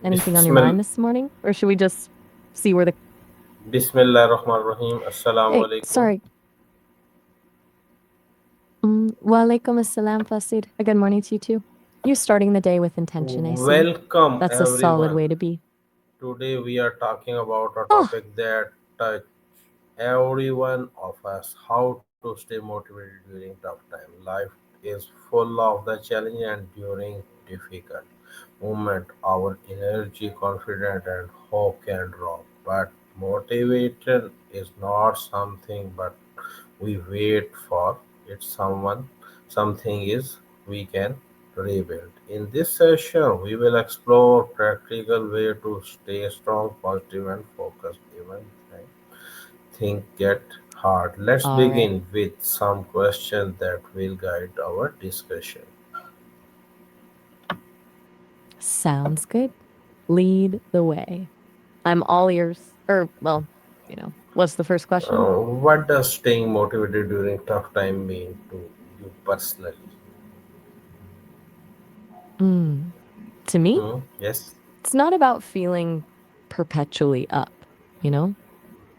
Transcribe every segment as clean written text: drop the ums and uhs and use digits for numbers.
Anything on your Bismillah, mind this morning? Or should we just see where the. Bismillah Rahman Rahim. Assalamu Hey, alaikum. sorry. Walaikum assalam, Fasid. A good morning to you too. You're starting the day with intention, I see. Welcome That's a solid everyone. way to be. Today we are talking about a Oh, topic that touch every one of us: how to stay motivated during tough time. Life is full of the challenge and during difficult moment, our energy, confidence, and hope can drop. But motivation is not something but we wait for. It's something is we can rebuild. In this session, we will explore practical way to stay strong, positive, and focused even when things get hard. Let's all right. begin with some questions that will guide our discussion. Sounds good. Lead the way. I'm all ears. What's the first question? What does staying motivated during tough time mean to you personally? Mm. To me, Yes. it's not about feeling perpetually up, you know?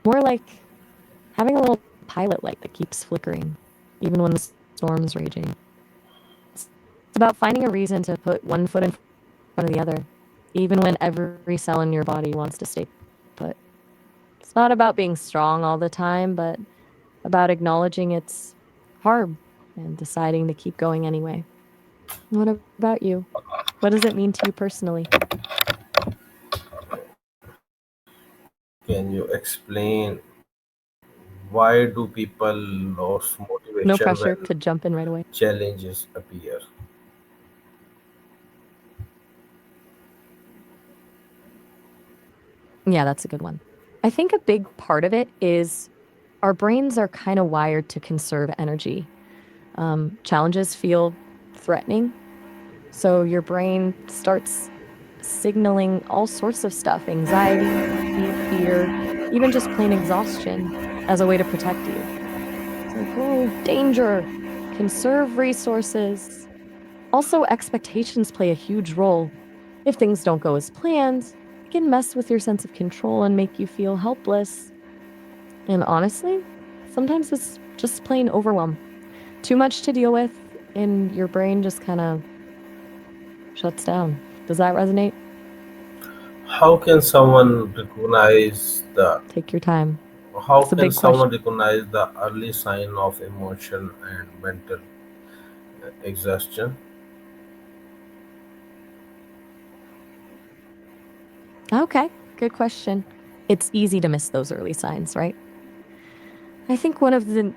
More like having a little pilot light that keeps flickering, even when the storm's raging. It's about finding a reason to put one foot in front of the other, even when every cell in your body wants to stay put. It's not about being strong all the time, but about acknowledging it's hard and deciding to keep going anyway. What about you? What does it mean to you personally? Can you explain why do people lose No motivation pressure when to jump in right away. challenges appear? Yeah, that's a good one. I think a big part of it is our brains are kind of wired to conserve energy. Challenges feel threatening, so your brain starts signaling all sorts of stuff: anxiety, fear, even just plain exhaustion as a way to protect you. It's like, oh, danger, conserve resources. Also, expectations play a huge role. If things don't go as planned, it can mess with your sense of control and make you feel helpless. And honestly, sometimes it's just plain overwhelm. Too much to deal with, and your brain just kind of shuts down. Does that resonate? How can someone recognize the Take your time. how It's a can big question. someone recognize the early sign of emotion and mental exhaustion? Okay, good question. It's easy to miss those early signs, right? I think one of the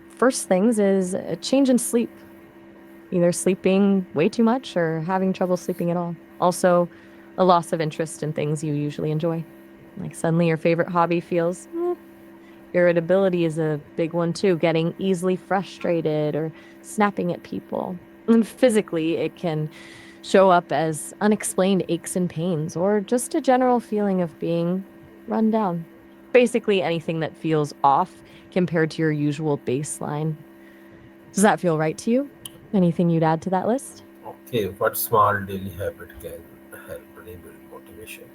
first things is a change in sleep, either sleeping way too much or having trouble sleeping at all. Also, a loss of interest in things you usually enjoy. Like suddenly your favorite hobby feels. Irritability is a big one too, getting easily frustrated or snapping at people. And physically, it can show up as unexplained aches and pains or just a general feeling of being run down. Basically, anything that feels off compared to your usual baseline. Does that feel right to you? Anything you'd add to that list? Okay, what small daily habit can help rebuild motivation?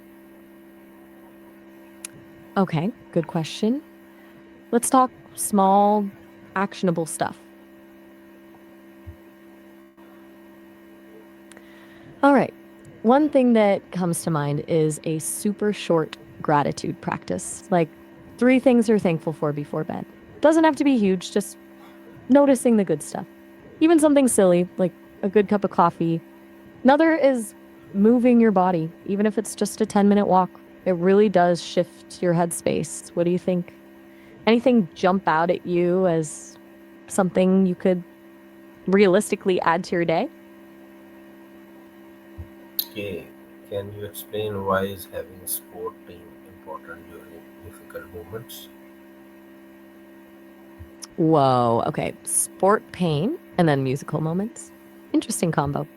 Okay, good question. Let's talk small, actionable stuff. All right. One thing that comes to mind is a super short gratitude practice. Like 3 things you're thankful for before bed. Doesn't have to be huge, just noticing the good stuff. Even something silly, like a good cup of coffee. Another is moving your body, even if it's just a 10-minute walk. It really does shift your headspace. What do you think? Anything jump out at you as something you could realistically add to your day? Okay, can you explain why is having sport team important during difficult moments? Whoa. Okay. Sport pain and then musical moments. Interesting combo.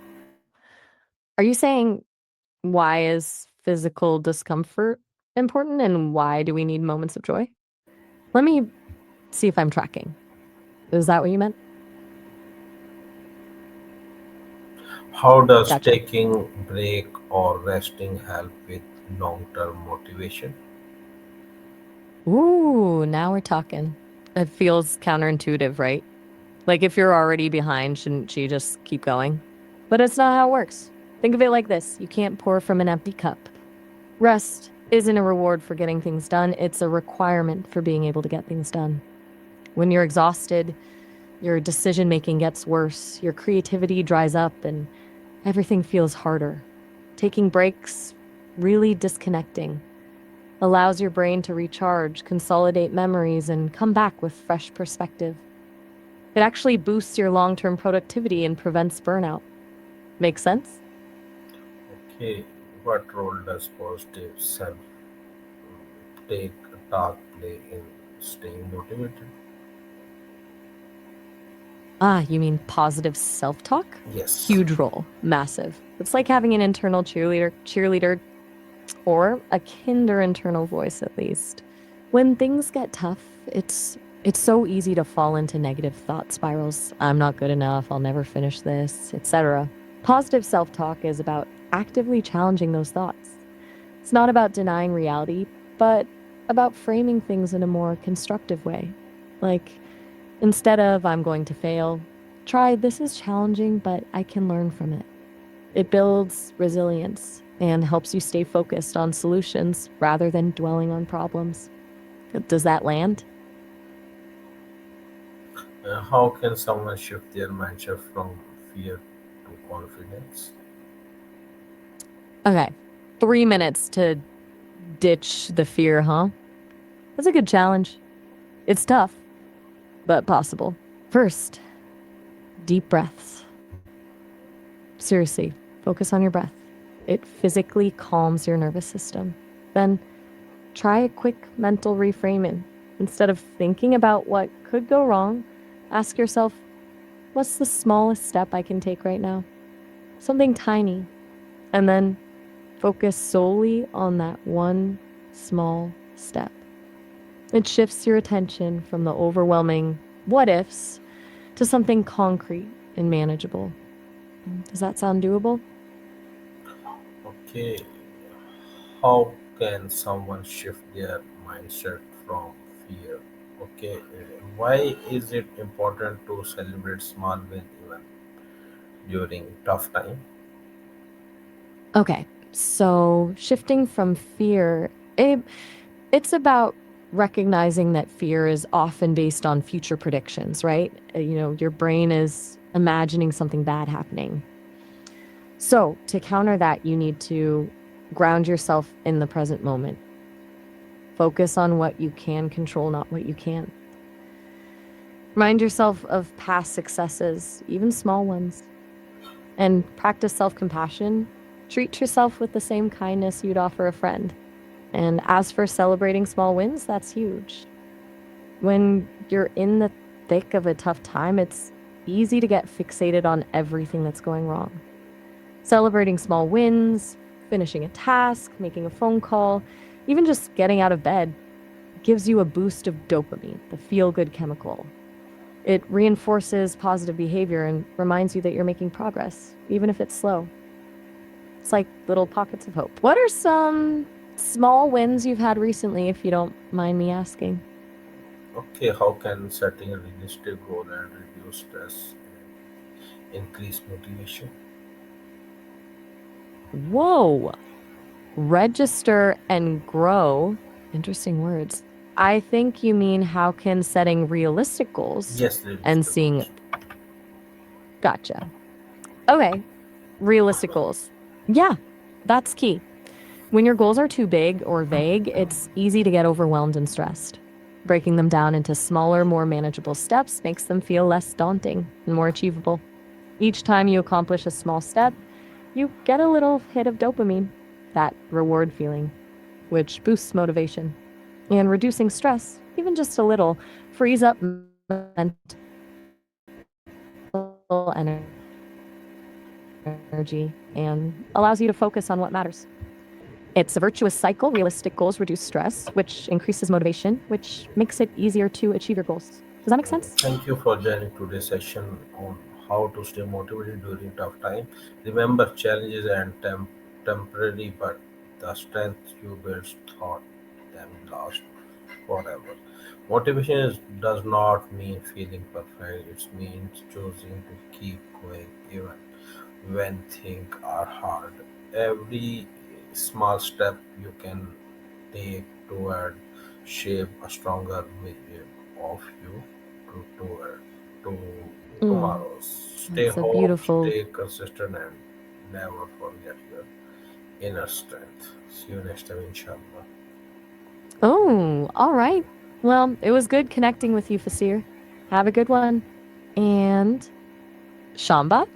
Are you saying why is physical discomfort important and why do we need moments of joy? Let me see if I'm tracking. Is that what you meant? How does Gotcha. taking break or resting help with long-term motivation? Ooh, now we're talking. It feels counterintuitive, right? Like if you're already behind, shouldn't you just keep going? But it's not how it works. Think of it like this: you can't pour from an empty cup. Rest isn't a reward for getting things done, it's a requirement for being able to get things done. When you're exhausted, your decision making gets worse, your creativity dries up, and everything feels harder. Taking breaks, really disconnecting, allows your brain to recharge, consolidate memories, and come back with fresh perspective. It actually boosts your long term productivity and prevents burnout. Make sense? Okay, what role does positive self-take talk play in staying motivated? Ah, you mean positive self talk? Yes. Huge role, massive. It's like having an internal cheerleader, or a kinder internal voice at least. When things get tough, it's so easy to fall into negative thought spirals. I'm not good enough, I'll never finish this, etc. Positive self-talk is about actively challenging those thoughts. It's not about denying reality, but about framing things in a more constructive way. Like, instead of I'm going to fail, try this is challenging, but I can learn from it. It builds resilience and helps you stay focused on solutions rather than dwelling on problems. Does that land? How can someone shift their mindset from fear to confidence? Okay. 3 minutes to ditch the fear, huh? That's a good challenge. It's tough, but possible. First, deep breaths. Seriously, focus on your breath. It physically calms your nervous system. Then try a quick mental reframing. Instead of thinking about what could go wrong, ask yourself, what's the smallest step I can take right now? Something tiny. And then focus solely on that one small step. It shifts your attention from the overwhelming what ifs to something concrete and manageable. Does that sound doable? Okay, how can someone shift their mindset from fear? Okay, why is it important to celebrate small wins even during tough time? Okay, so shifting from fear, it's about recognizing that fear is often based on future predictions, right? Your brain is imagining something bad happening. So, to counter that, you need to ground yourself in the present moment. Focus on what you can control, not what you can't. Remind yourself of past successes, even small ones, and practice self compassion. Treat yourself with the same kindness you'd offer a friend. And as for celebrating small wins, that's huge. When you're in the thick of a tough time, it's easy to get fixated on everything that's going wrong. Celebrating small wins, finishing a task, making a phone call, even just getting out of bed gives you a boost of dopamine, the feel good chemical. It reinforces positive behavior and reminds you that you're making progress, even if it's slow. It's like little pockets of hope. What are some small wins you've had recently, if you don't mind me asking? Okay, how can setting a realistic goal and reduce stress increase motivation? Whoa, register and grow. Interesting words. I think you mean how can setting realistic goals Yes, and realistic seeing, goals. gotcha. Okay, realistic goals. Yeah, that's key. When your goals are too big or vague, it's easy to get overwhelmed and stressed. Breaking them down into smaller, more manageable steps makes them feel less daunting and more achievable. Each time you accomplish a small step, you get a little hit of dopamine, that reward feeling, which boosts motivation. And reducing stress, even just a little, frees up mental energy and allows you to focus on what matters. It's a virtuous cycle. Realistic goals reduce stress, which increases motivation, which makes it easier to achieve your goals. Does that make sense? Thank you for joining today's session on how to stay motivated during tough time. Remember, challenges and temporary, but the strength you build thought them last forever. Motivation does not mean feeling perfect. It means choosing to keep going even when things are hard. Every small step you can take toward shape a stronger version of you toward to Mm, tomorrow. Stay that's a hope, beautiful. stay consistent, and never forget your inner strength. See you next time, inshallah. Oh, all right. Well, it was good connecting with you, Fasir. Have a good one. And Shamba?